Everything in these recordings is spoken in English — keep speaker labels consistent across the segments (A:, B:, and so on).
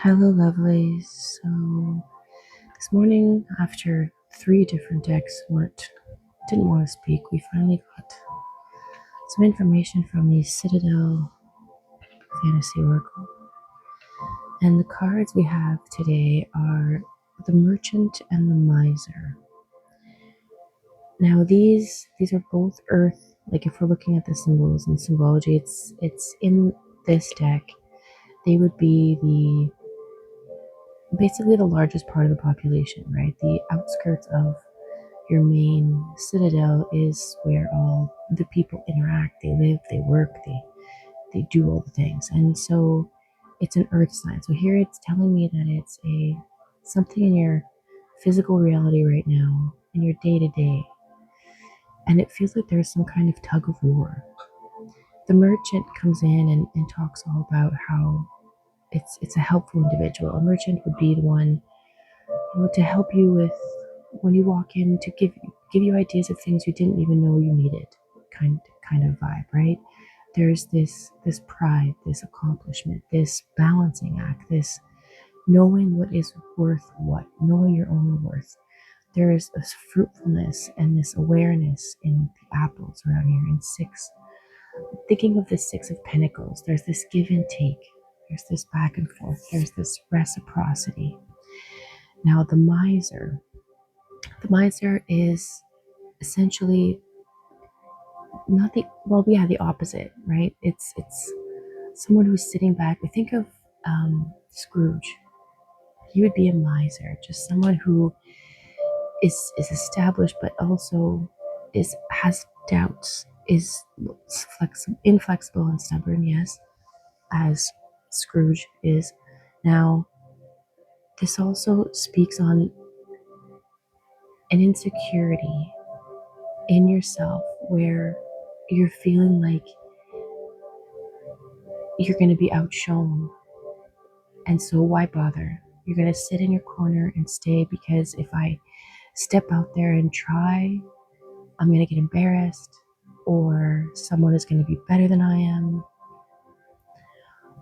A: Hello, lovelies. So this morning, after 3 different decks didn't want to speak, we finally got some information from the Citadel Fantasy Oracle. And the cards we have today are the Merchant and the Miser. Now these are both Earth. Like if we're looking at the symbols and symbology, it's in this deck. They would be basically the largest part of the population, right? The outskirts of your main citadel is where all the people interact, they live, they work, they do all the things. And so it's an earth sign. So here it's telling me that it's a something in your physical reality right now, in your day to day. And it feels like there's some kind of tug of war. The merchant comes in and talks all about how it's a helpful individual. A merchant would be the one to help you with when you walk in, to give you ideas of things you didn't even know you needed, kind of vibe, right? There's this pride, this accomplishment, this balancing act, this knowing what is worth what, knowing your own worth. There is this fruitfulness and this awareness in the apples around here in six. Thinking of the Six of Pentacles, there's this give and take, there's this back and forth, there's this reciprocity. Now the miser is essentially not the opposite, right? It's someone who's sitting back. We think of Scrooge. He would be a miser, just someone who is established, but also has doubts, is inflexible and stubborn. Yes, as Scrooge is. Now, this also speaks on an insecurity in yourself where you're feeling like you're going to be outshone. And so why bother? You're going to sit in your corner and stay because if I step out there and try, I'm going to get embarrassed, or someone is going to be better than I am,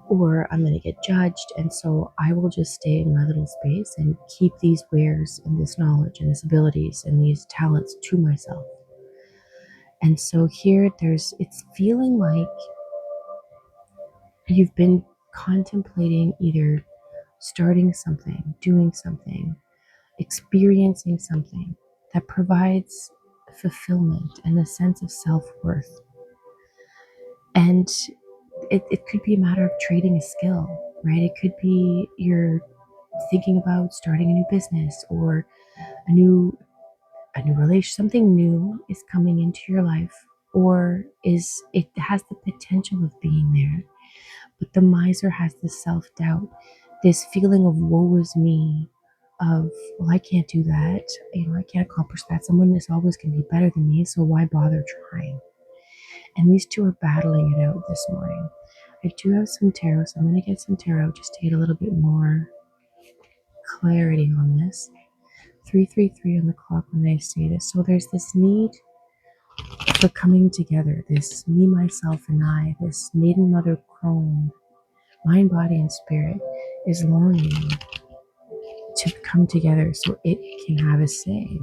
A: or I'm going to get judged. And so I will just stay in my little space and keep these wares and this knowledge and this abilities and these talents to myself. And so here it's feeling like you've been contemplating either starting something, doing something, experiencing something that provides fulfillment and a sense of self-worth. And it could be a matter of trading a skill, right? It could be you're thinking about starting a new business or a new relation, something new is coming into your life, or it has the potential of being there. But the miser has this self-doubt, this feeling of woe is me, of, well, I can't do that. I can't accomplish that. Someone is always going to be better than me, so why bother trying? And these two are battling it out this morning. I do have some tarot, so I'm going to get some tarot just to get a little bit more clarity on this. 333 on the clock when I say this. So there's this need for coming together, this me, myself, and I, this maiden mother crone, mind, body, and spirit is longing to come together so it can have a say.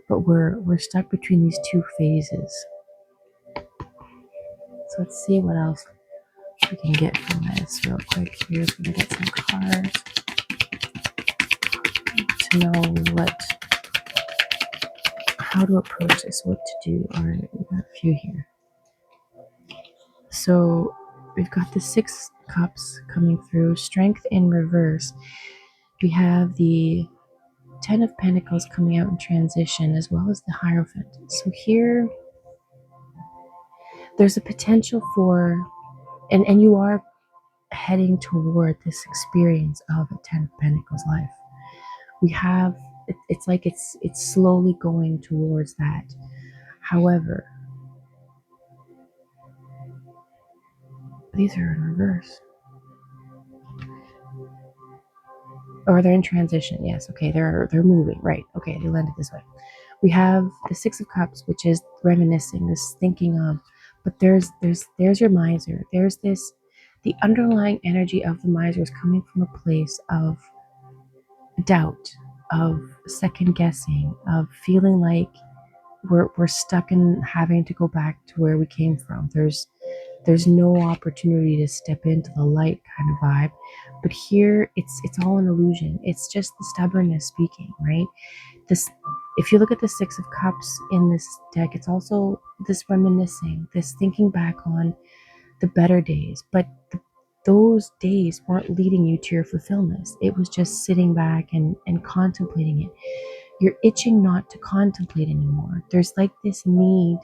A: But we're stuck between these two phases. So let's see what else we can get from this real quick. Here's gonna get some cards to know how to approach this, what to do. All right, we got a few here. So we've got the Six Cups coming through, Strength in reverse. We have the Ten of Pentacles coming out in transition, as well as the Hierophant. So here, there's a potential for, and you are heading toward this experience of a Ten of Pentacles life. We have, it's like it's slowly going towards that. However, these are in reverse. Or they're in transition. Yes, okay, they're moving, right? Okay, they landed this way. We have the Six of Cups, which is reminiscing, this thinking of, but there's your miser. There's the underlying energy of the miser is coming from a place of doubt, of second guessing, of feeling like we're stuck in having to go back to where we came from. There's no opportunity to step into the light kind of vibe. But here it's all an illusion. It's just the stubbornness speaking, right? This, if you look at the Six of Cups in this deck, it's also this reminiscing, this thinking back on the better days. But those days weren't leading you to your fulfillment. It was just sitting back and contemplating it. You're itching not to contemplate anymore. There's like this need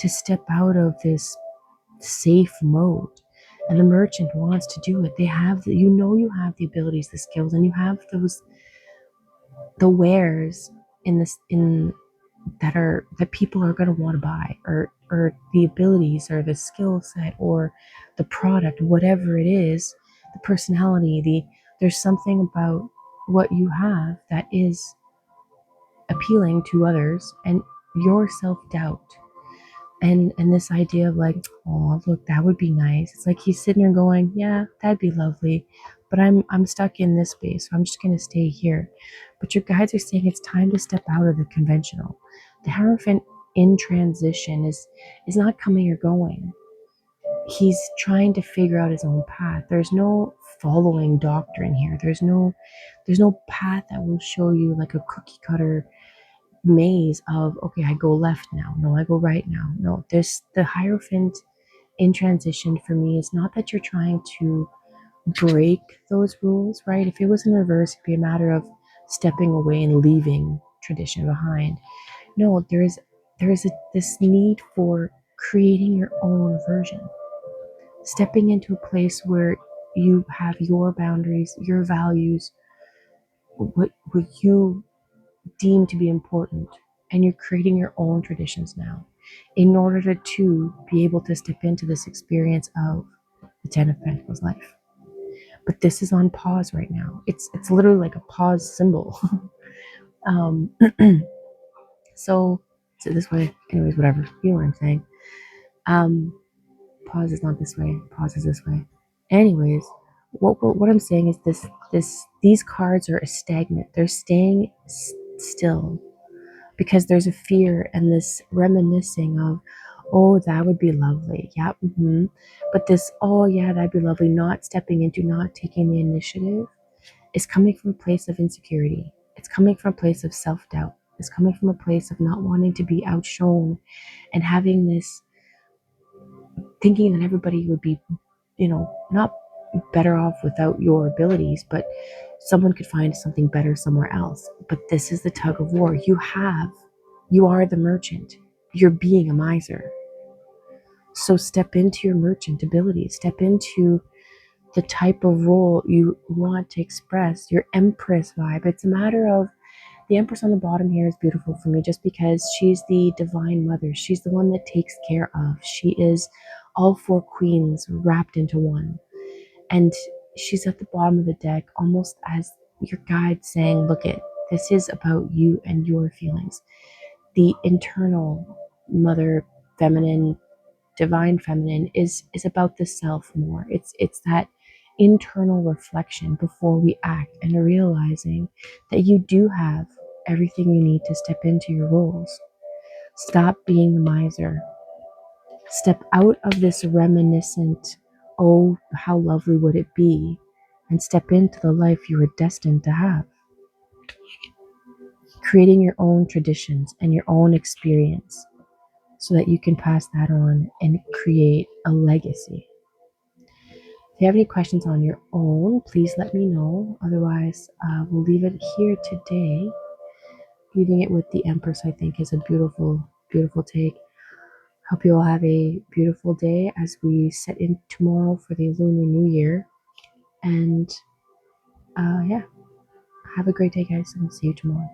A: to step out of this safe mode. And the merchant wants to do it. They have the, you have the abilities, the skills, and you have the wares in this in that people are going to want to buy, or the abilities or the skill set or the product, whatever it is, the personality, there's something about what you have that is appealing to others, and your self-doubt and this idea of like, oh look, that would be nice. It's like he's sitting there going, yeah, that'd be lovely, but I'm stuck in this space, so I'm just going to stay here. But your guides are saying it's time to step out of the conventional. The Hierophant in transition is not coming or going. He's trying to figure out his own path. There's no following doctrine here. There's no path that will show you like a cookie cutter maze of, okay, I go left now, no, I go right now. No, there's the Hierophant in transition for me is not that you're trying to break those rules, right? If it was in reverse, it'd be a matter of stepping away and leaving tradition behind. No, this need for creating your own version, stepping into a place where you have your boundaries, your values, what you deem to be important, and you're creating your own traditions now in order to be able to step into this experience of the Ten of Pentacles life. But this is on pause right now. It's literally like a pause symbol. um, so this way, anyways, whatever, you know what I'm saying. Pause is not this way. Pause is this way. Anyways, what I'm saying is these cards are stagnant. They're staying still because there's a fear and this reminiscing of, oh, that would be lovely. Yeah. But this, oh yeah, that'd be lovely, not stepping into, not taking the initiative, is coming from a place of insecurity. It's coming from a place of self-doubt. It's coming from a place of not wanting to be outshone and having this thinking that everybody would be, not better off without your abilities, but someone could find something better somewhere else. But this is the tug of war. You are the merchant. You're being a miser. So step into your merchant abilities. Step into the type of role you want to express, your Empress vibe. It's a matter of, the Empress on the bottom here is beautiful for me just because she's the divine mother. She's the one that takes care of. She is all four queens wrapped into one. And she's at the bottom of the deck almost as your guide saying, look it, this is about you and your feelings. The internal mother feminine, divine feminine is about the self more. It's that internal reflection before we act, and realizing that you do have everything you need to step into your roles. Stop being the miser. Step out of this reminiscent, oh, how lovely would it be, and step into the life you are destined to have. Creating your own traditions and your own experience so that you can pass that on and create a legacy. If you have any questions on your own, please let me know. Otherwise, we'll leave it here today. Leaving it with the Empress, I think, is a beautiful, beautiful take. Hope you all have a beautiful day as we set in tomorrow for the Lunar New Year. And yeah, have a great day, guys, and see you tomorrow.